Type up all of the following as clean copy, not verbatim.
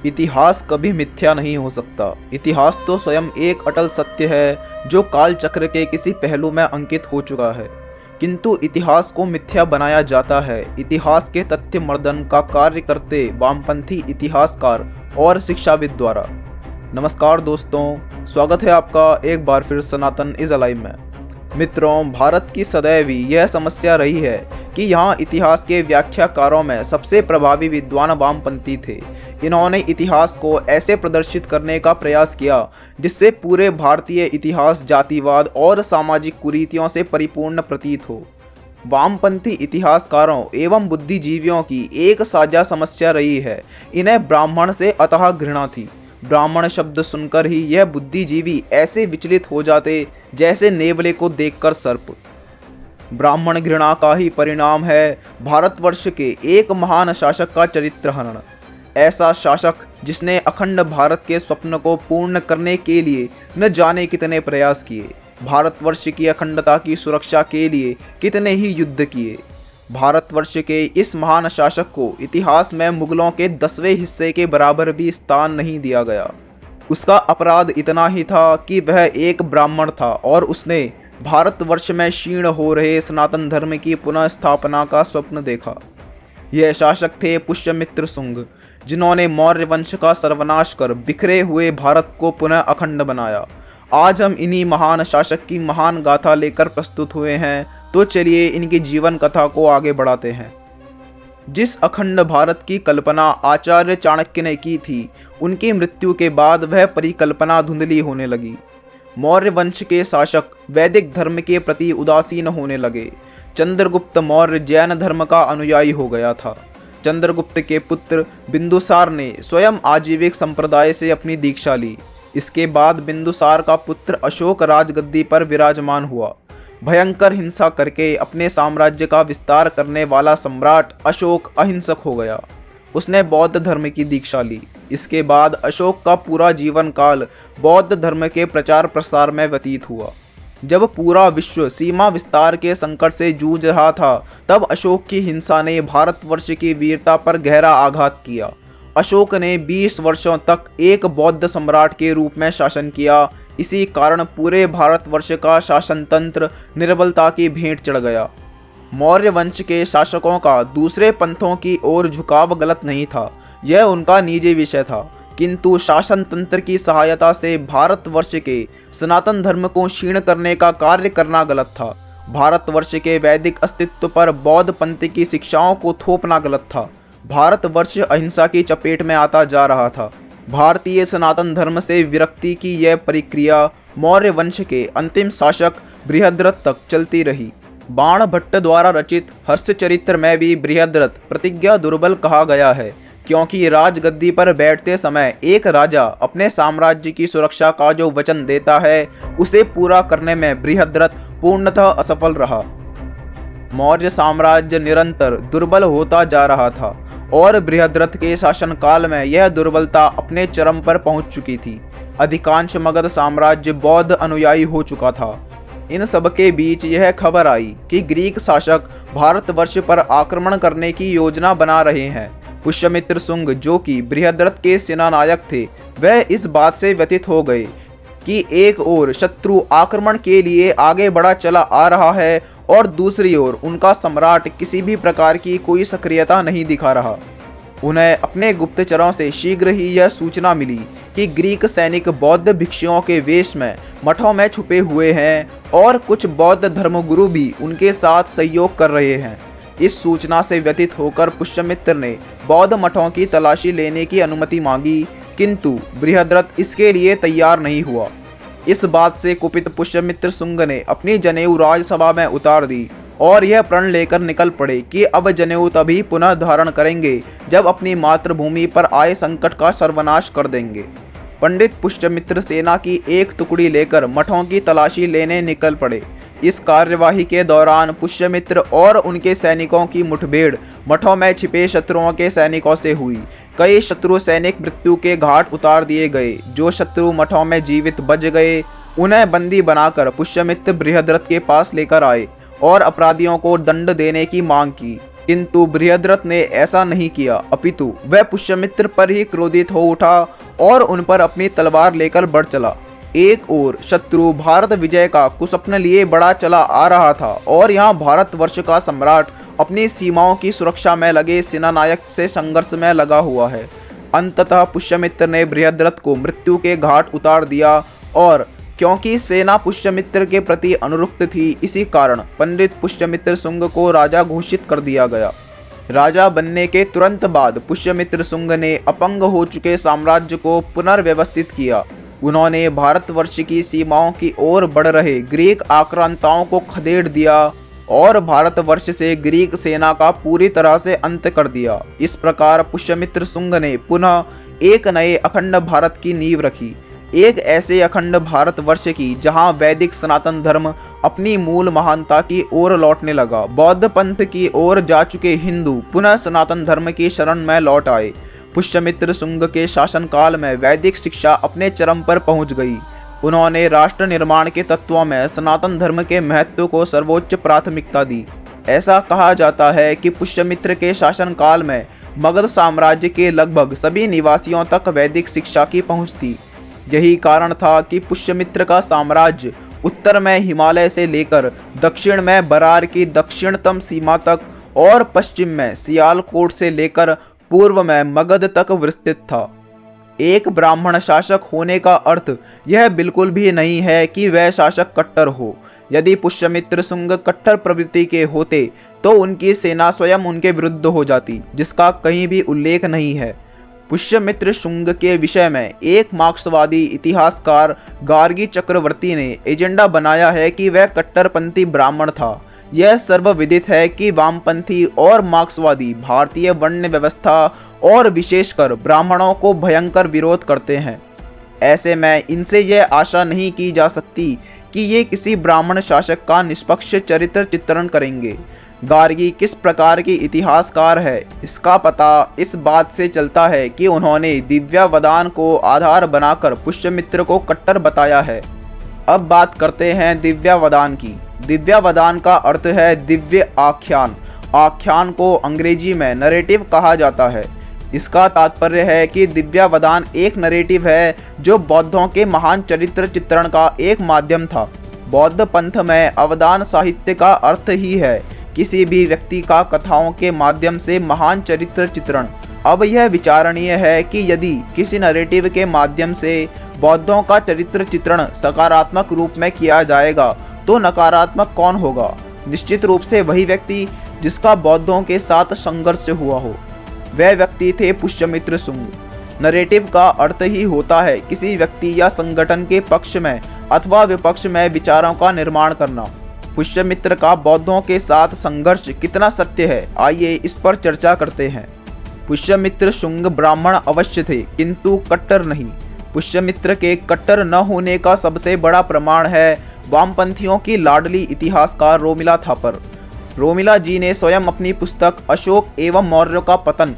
इतिहास कभी मिथ्या नहीं हो सकता। इतिहास तो स्वयं एक अटल सत्य है जो काल चक्र के किसी पहलू में अंकित हो चुका है। किंतु इतिहास को मिथ्या बनाया जाता है इतिहास के तथ्य मर्दन का कार्य करते वामपंथी इतिहासकार और शिक्षाविद द्वारा। नमस्कार दोस्तों, स्वागत है आपका एक बार फिर सनातन इज अलाइव में। मित्रों, भारत की सदैव यह समस्या रही है कि यहाँ इतिहास के व्याख्याकारों में सबसे प्रभावी विद्वान वामपंथी थे। इन्होंने इतिहास को ऐसे प्रदर्शित करने का प्रयास किया जिससे पूरे भारतीय इतिहास जातिवाद और सामाजिक कुरीतियों से परिपूर्ण प्रतीत हो। वामपंथी इतिहासकारों एवं बुद्धिजीवियों की एक साझा समस्या रही है, इन्हें ब्राह्मण से अतः घृणा थी। ब्राह्मण शब्द सुनकर ही यह बुद्धिजीवी ऐसे विचलित हो जाते जैसे नेवले को देखकर सर्प। ब्राह्मण घृणा का ही परिणाम है भारतवर्ष के एक महान शासक का चरित्र हनन। ऐसा शासक जिसने अखंड भारत के स्वप्न को पूर्ण करने के लिए न जाने कितने प्रयास किए, भारतवर्ष की अखंडता की सुरक्षा के लिए कितने ही युद्ध किए। भारतवर्ष के इस महान शासक को इतिहास में मुगलों के 10वें हिस्से के बराबर भी स्थान नहीं दिया गया। उसका अपराध इतना ही था कि वह एक ब्राह्मण था और उसने भारतवर्ष में क्षीण हो रहे सनातन धर्म की पुनः स्थापना का स्वप्न देखा। यह शासक थे पुष्यमित्र शुंग, जिन्होंने मौर्य वंश का सर्वनाश कर बिखरे हुए भारत को पुनः अखंड बनाया। आज हम इन्हीं महान शासक की महान गाथा लेकर प्रस्तुत हुए हैं, तो चलिए इनकी जीवन कथा को आगे बढ़ाते हैं। जिस अखंड भारत की कल्पना आचार्य चाणक्य ने की थी, उनकी मृत्यु के बाद वह परिकल्पना धुंधली होने लगी। मौर्य वंश के शासक वैदिक धर्म के प्रति उदासीन होने लगे। चंद्रगुप्त मौर्य जैन धर्म का अनुयायी हो गया था। चंद्रगुप्त के पुत्र बिंदुसार ने स्वयं आजीविक संप्रदाय से अपनी दीक्षा ली। इसके बाद बिंदुसार का पुत्र अशोक राजगद्दी पर विराजमान हुआ। भयंकर हिंसा करके अपने साम्राज्य का विस्तार करने वाला सम्राट अशोक अहिंसक हो गया। उसने बौद्ध धर्म की दीक्षा ली। इसके बाद अशोक का पूरा जीवन काल बौद्ध धर्म के प्रचार प्रसार में व्यतीत हुआ। जब पूरा विश्व सीमा विस्तार के संकट से जूझ रहा था, तब अशोक की हिंसा ने भारतवर्ष की वीरता पर गहरा आघात किया। अशोक ने 20 वर्षों तक एक बौद्ध सम्राट के रूप में शासन किया। इसी कारण पूरे भारतवर्ष का शासन तंत्र निर्बलता की भेंट चढ़ गया। मौर्य वंश के शासकों का दूसरे पंथों की ओर झुकाव गलत नहीं था, यह उनका निजी विषय था। किंतु शासन तंत्र की सहायता से भारतवर्ष के सनातन धर्म को क्षीण करने का कार्य करना गलत था। भारतवर्ष के वैदिक अस्तित्व पर बौद्ध पंथ की शिक्षाओं को थोपना गलत था। भारतवर्ष अहिंसा की चपेट में आता जा रहा था। भारतीय सनातन धर्म से विरक्ति की यह प्रक्रिया मौर्य वंश के अंतिम शासक बृहद्रथ तक चलती रही। बाण भट्ट द्वारा रचित हर्षचरित्र में भी बृहद्रथ प्रतिज्ञा दुर्बल कहा गया है, क्योंकि राजगद्दी पर बैठते समय एक राजा अपने साम्राज्य की सुरक्षा का जो वचन देता है, उसे पूरा करने में बृहद्रथ पूर्णतः असफल रहा। मौर्य साम्राज्य निरंतर दुर्बल होता जा रहा था और बृहद्रथ के शासनकाल में यह दुर्बलता अपने चरम पर पहुंच चुकी थी। अधिकांश मगध साम्राज्य बौद्ध अनुयायी हो चुका था। इन सब के बीच यह खबर आई कि ग्रीक शासक भारतवर्ष पर आक्रमण करने की योजना बना रहे हैं। पुष्यमित्र शुंग, जो कि बृहद्रथ के सेनानायक थे, वह इस बात से व्यथित हो गए कि एक ओर शत्रु आक्रमण के लिए आगे बढ़ा चला आ रहा है और दूसरी ओर उनका सम्राट किसी भी प्रकार की कोई सक्रियता नहीं दिखा रहा। उन्हें अपने गुप्तचरों से शीघ्र ही यह सूचना मिली कि ग्रीक सैनिक बौद्ध भिक्षुओं के वेश में मठों में छुपे हुए हैं और कुछ बौद्ध धर्मगुरु भी उनके साथ सहयोग कर रहे हैं। इस सूचना से व्यथित होकर पुष्यमित्र ने बौद्ध मठों की तलाशी लेने की अनुमति मांगी, किंतु बृहद्रथ इसके लिए तैयार नहीं हुआ। इस बात से कुपित पुष्यमित्र शुंग ने अपनी जनेऊ राजसभा में उतार दी और यह प्रण लेकर निकल पड़े कि अब जनेऊ तभी पुनः धारण करेंगे जब अपनी मातृभूमि पर आए संकट का सर्वनाश कर देंगे। पंडित पुष्यमित्र सेना की एक टुकड़ी लेकर मठों की तलाशी लेने निकल पड़े। इस कार्यवाही के दौरान पुष्यमित्र और उनके सैनिकों की मुठभेड़ मठों में छिपे शत्रुओं के सैनिकों से हुई। कई शत्रु सैनिक मृत्यु के घाट उतार दिए गए। जो शत्रु मठों में जीवित बच गए, उन्हें बंदी बनाकर पुष्यमित्र बृहद्रथ के पास लेकर आए और अपराधियों को दंड देने की मांग की। किंतु बृहद्रथ ने ऐसा नहीं किया, अपितु वह पुष्यमित्र पर ही क्रोधित हो उठा और उन पर अपनी तलवार लेकर बढ़ चला। एक ओर शत्रु भारत विजय का कुस्वप्न लिए बड़ा चला आ रहा था और यहाँ भारतवर्ष का सम्राट अपनी सीमाओं की सुरक्षा में लगे सेनानायक से संघर्ष में लगा हुआ है। अंततः पुष्यमित्र ने बृहद्रथ को मृत्यु के घाट उतार दिया और क्योंकि सेना पुष्यमित्र के प्रति अनुरक्त थी, इसी कारण पंडित पुष्यमित्र शुंग को राजा घोषित कर दिया गया। राजा बनने के तुरंत बाद पुष्यमित्र शुंग ने अपंग हो चुके साम्राज्य को पुनर्व्यवस्थित किया। उन्होंने भारतवर्ष की सीमाओं की ओर बढ़ रहे ग्रीक आक्रांताओं को खदेड़ दिया और भारतवर्ष से ग्रीक सेना का पूरी तरह से अंत कर दिया। इस प्रकार पुष्यमित्र शुंग ने पुनः एक नए अखंड भारत की नींव रखी, एक ऐसे अखंड भारतवर्ष की जहां वैदिक सनातन धर्म अपनी मूल महानता की ओर लौटने लगा। बौद्ध पंथ की ओर जा चुके हिंदू पुनः सनातन धर्म की शरण में लौट आए। पुष्यमित्र शुंग के शासनकाल में वैदिक शिक्षा अपने चरम पर पहुंच गई। उन्होंने राष्ट्र निर्माण के तत्वों में सनातन धर्म के महत्व को सर्वोच्च प्राथमिकता दी। ऐसा कहा जाता है कि पुष्यमित्र के शासनकाल में मगध साम्राज्य के लगभग सभी निवासियों तक वैदिक शिक्षा की पहुंच थी। यही कारण था कि पुष्यमित्र का साम्राज्य उत्तर में हिमालय से लेकर दक्षिण में बरार की दक्षिणतम सीमा तक और पश्चिम में सियालकोट से लेकर पूर्व में मगध तक विस्तृत था। एक ब्राह्मण शासक होने का अर्थ यह बिल्कुल भी नहीं है कि वह शासक कट्टर हो। यदि पुष्यमित्र शुंग कट्टर प्रवृत्ति के होते तो उनकी सेना स्वयं उनके विरुद्ध हो जाती, जिसका कहीं भी उल्लेख नहीं है। पुष्यमित्र शुंग के विषय में एक मार्क्सवादी इतिहासकार गार्गी चक्रवर्ती ने एजेंडा बनाया है कि वह कट्टरपंथी ब्राह्मण था। यह सर्वविदित है कि वामपंथी और मार्क्सवादी भारतीय वर्ण व्यवस्था और विशेषकर ब्राह्मणों को भयंकर विरोध करते हैं। ऐसे में इनसे यह आशा नहीं की जा सकती कि ये किसी ब्राह्मण शासक का निष्पक्ष चरित्र चित्रण करेंगे। गार्गी किस प्रकार की इतिहासकार है, इसका पता इस बात से चलता है कि उन्होंने दिव्यावदान को आधार बनाकर पुष्यमित्र को कट्टर बताया है। अब बात करते हैं दिव्यावदान की। दिव्यावदान का अर्थ है दिव्य आख्यान। आख्यान को अंग्रेजी में नरेटिव कहा जाता है। इसका तात्पर्य है कि दिव्यावदान एक नरेटिव है जो बौद्धों के महान चरित्र चित्रण का एक माध्यम था। बौद्ध पंथ में अवदान साहित्य का अर्थ ही है किसी भी व्यक्ति का कथाओं के माध्यम से महान चरित्र चित्रण। अब यह विचारणीय है कि यदि किसी नरेटिव के माध्यम से बौद्धों का चरित्र चित्रण सकारात्मक रूप में किया जाएगा तो नकारात्मक कौन होगा? निश्चित रूप से वही व्यक्ति जिसका बौद्धों के साथ संघर्ष हुआ हो। वह व्यक्ति थे पुष्यमित्र शुंग। नरेटिव का अर्थ ही होता है किसी व्यक्ति या संगठन के पक्ष में अथवा विपक्ष में विचारों का निर्माण करना। पुष्यमित्र का बौद्धों के साथ संघर्ष कितना सत्य है, आइए इस पर चर्चा करते हैं। पुष्यमित्र शुंग ब्राह्मण अवश्य थे किंतु कट्टर नहीं। पुष्यमित्र के कट्टर न होने का सबसे बड़ा प्रमाण है वामपंथियों की लाडली इतिहासकार रोमिला थापर। रोमिला जी ने स्वयं अपनी पुस्तक अशोक एवं मौर्य का पतन,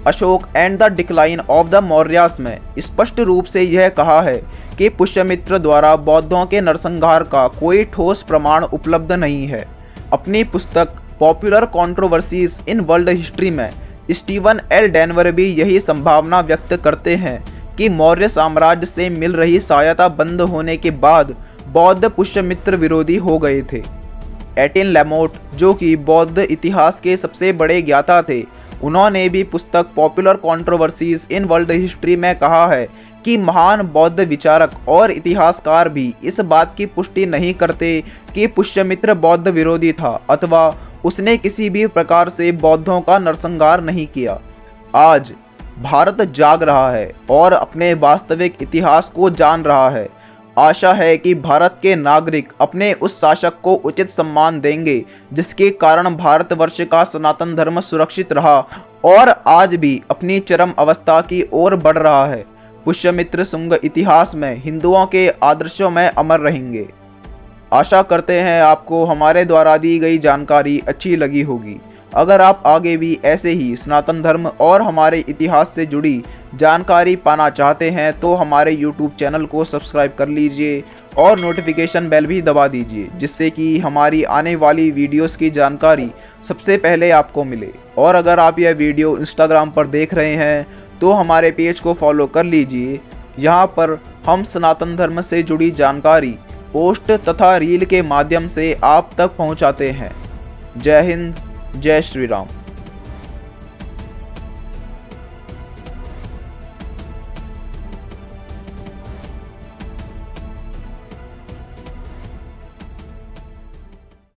Ashok and the decline of the Mauryas में स्पष्ट रूप से यह कहा है कि पुष्यमित्र द्वारा बौद्धों के नरसंहार का कोई ठोस प्रमाण उपलब्ध नहीं है। अपनी पुस्तक popular controversies in world history में स्टीवन एल डेनवर भी यही संभावना व्यक्त करते हैं कि मौर्य साम्राज्य से मिल रही सहायता बंद होने के बाद बौद्ध पुष्यमित्र विरोधी हो गए थे। एटिन लैमोट, जो कि बौद्ध इतिहास के सबसे बड़े ज्ञाता थे, उन्होंने भी पुस्तक popular controversies in world history में कहा है कि महान बौद्ध विचारक और इतिहासकार भी इस बात की पुष्टि नहीं करते कि पुष्यमित्र बौद्ध विरोधी था अथवा उसने किसी भी प्रकार से बौद्धों का नरसंहार नहीं किया। आज भारत जाग रहा है और अपने वास्तविक इतिहास को जान रहा है। आशा है कि भारत के नागरिक अपने उस शासक को उचित सम्मान देंगे जिसके कारण भारतवर्ष का सनातन धर्म सुरक्षित रहा और आज भी अपनी चरम अवस्था की ओर बढ़ रहा है। पुष्यमित्र शुंग इतिहास में हिंदुओं के आदर्शों में अमर रहेंगे। आशा करते हैं आपको हमारे द्वारा दी गई जानकारी अच्छी लगी होगी। अगर आप आगे भी ऐसे ही सनातन धर्म और हमारे इतिहास से जुड़ी जानकारी पाना चाहते हैं तो हमारे YouTube चैनल को सब्सक्राइब कर लीजिए और नोटिफिकेशन बेल भी दबा दीजिए, जिससे कि हमारी आने वाली वीडियोस की जानकारी सबसे पहले आपको मिले। और अगर आप यह वीडियो इंस्टाग्राम पर देख रहे हैं तो हमारे पेज को फॉलो कर लीजिए। यहाँ पर हम सनातन धर्म से जुड़ी जानकारी पोस्ट तथा रील के माध्यम से आप तक पहुँचाते हैं। जय हिंद, जय श्री राम।